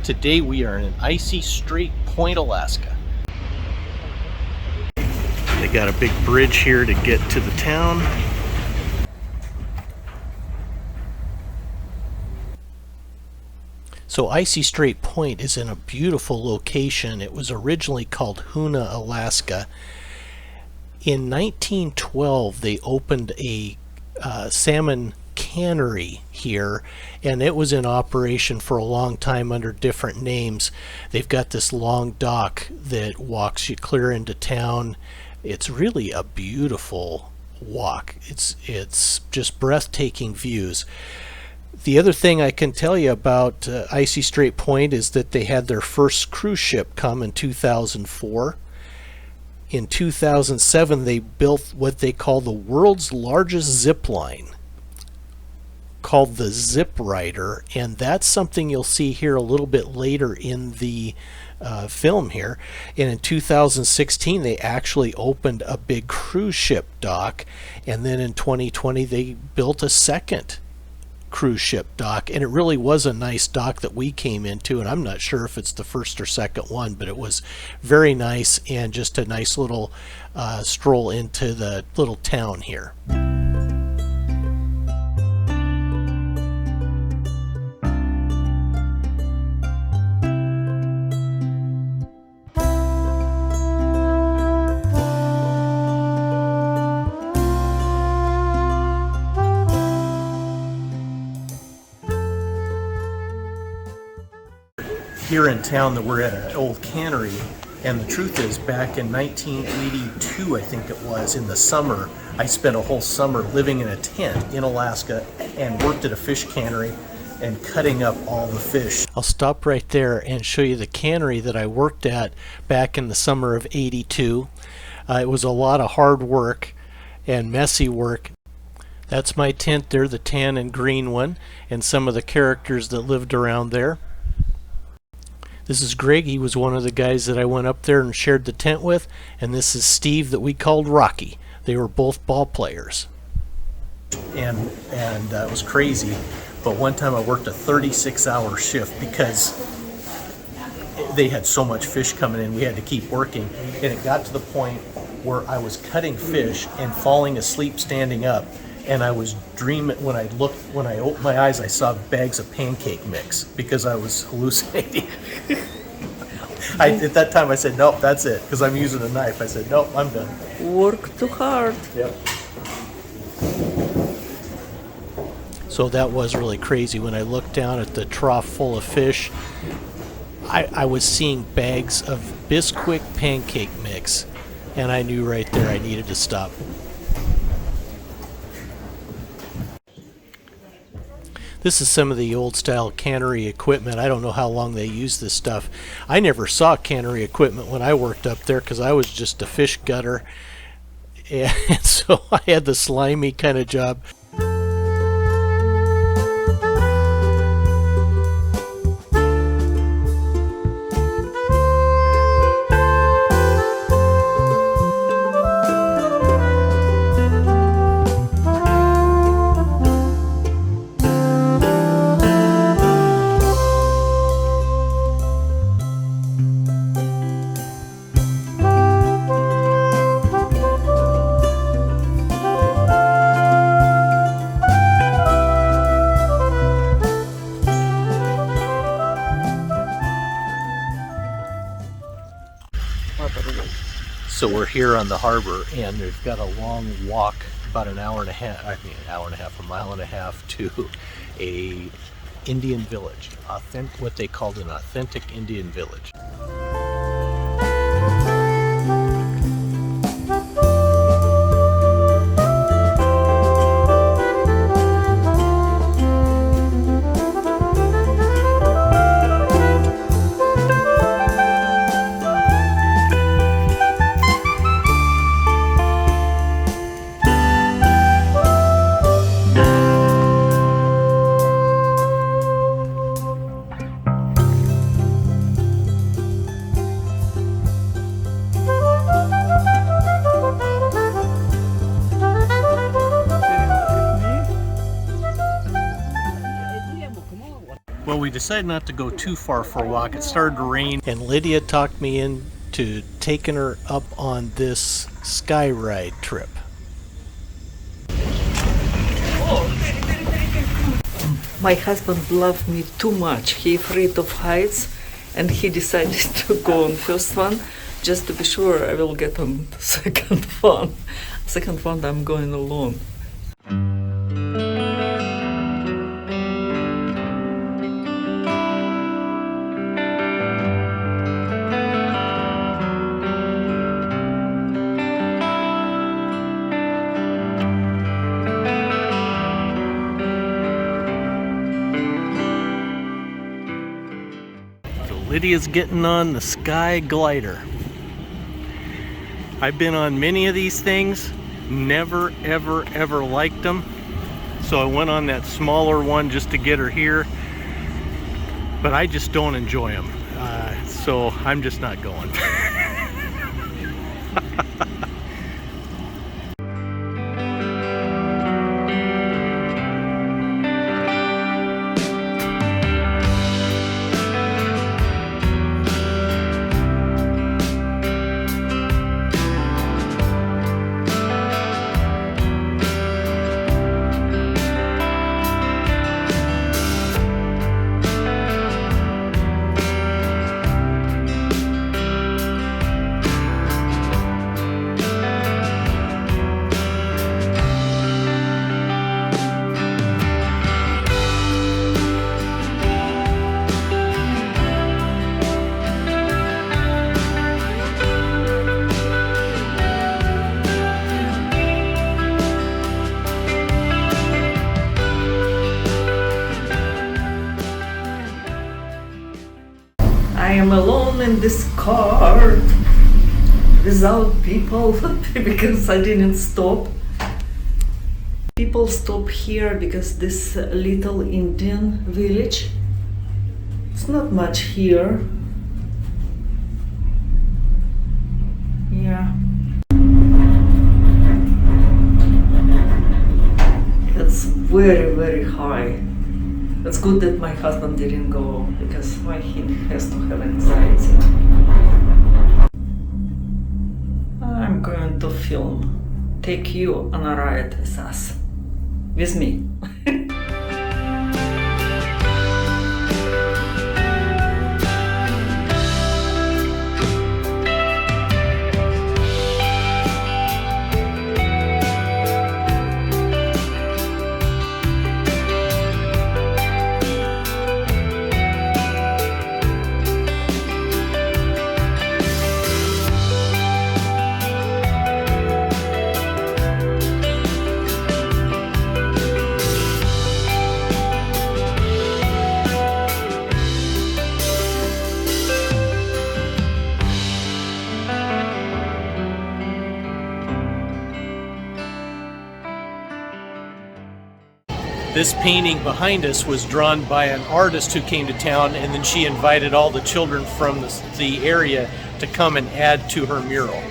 Today we are in Icy Strait Point, Alaska. They got a big bridge here to get to the town. So Icy Strait Point is in a beautiful location. It was originally called Hoonah, Alaska. In 1912 they opened a salmon cannery here, and it was in operation for a long time under different names. They've got this long dock that walks you clear into town. It's really a beautiful walk. It's just breathtaking views. The other thing I can tell you about Icy Strait Point is that they had their first cruise ship come in 2004. In 2007 they built what they call the world's largest zip line, called the Zip Rider, and that's something you'll see here a little bit later in the film here. And in 2016 they actually opened a big cruise ship dock, and then in 2020 they built a second cruise ship dock, and it really was a nice dock that we came into, and I'm not sure if it's the first or second one, but it was very nice and just a nice little stroll into the little town here. Here in town that we're at an old cannery, and the truth is back in 1982 I think it was, in the summer, I spent a whole summer living in a tent in Alaska and worked at a fish cannery and cutting up all the fish. I'll stop right there and show you the cannery that I worked at back in the summer of '82. It was a lot of hard work and messy work. That's my tent there, the tan and green one, and some of the characters that lived around there. This is Greg. He was one of the guys that I went up there and shared the tent with, and this is Steve that we called Rocky. They were both ball players, and it was crazy. But one time I worked a 36-hour shift because they had so much fish coming in. We had to keep working, and it got to the point where I was cutting fish and falling asleep standing up. And I was dreaming, when I opened my eyes, I saw bags of pancake mix because I was hallucinating. At that time I said, nope, that's it, because I'm using a knife. I said, nope, I'm done. Work too hard. Yep. So that was really crazy. When I looked down at the trough full of fish, I was seeing bags of Bisquick pancake mix, and I knew right there I needed to stop. This is some of the old style cannery equipment. I don't know how long they used this stuff. I never saw cannery equipment when I worked up there because I was just a fish gutter, and so I had the slimy kind of job. So we're here on the harbor, and they've got a long walk, about an hour and a half, a mile and a half, to a Indian village, what they called an authentic Indian village. we decided not to go too far for a walk. It started to rain, and Lydia talked me into taking her up on this sky ride trip. My husband loved me too much. He afraid of heights, and he decided to go on first one just to be sure I will get on the second one. Second one I'm going alone. Lydia's getting on the sky glider. I've been on many of these things, never ever liked them, so I went on that smaller one just to get her here, but I just don't enjoy them, so I'm just not going. I am alone in this car without people because I didn't stop. People stop here because this little Indian village, it's not much here. Yeah. It's very high. It's good that my husband didn't go because why he has to have anxiety. I'm going to film. Take you on a ride with us. With me. This painting behind us was drawn by an artist who came to town, and then she invited all the children from the area to come and add to her mural.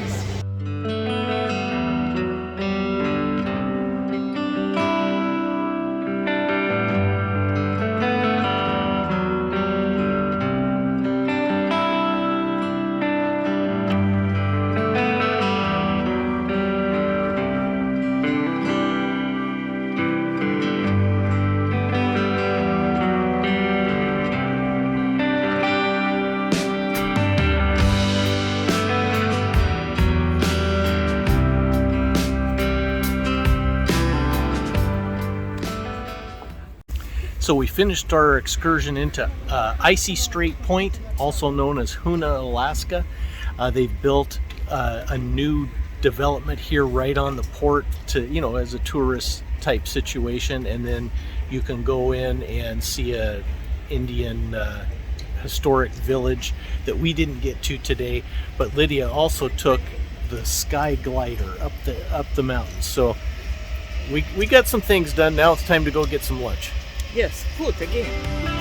So we finished our excursion into Icy Strait Point, also known as Hoona, Alaska. They've built a new development here right on the port to, as a tourist type situation, and then you can go in and see a Indian historic village that we didn't get to today, but Lydia also took the sky glider up the mountain. So we got some things done. Now it's time to go get some lunch. Yes, food again.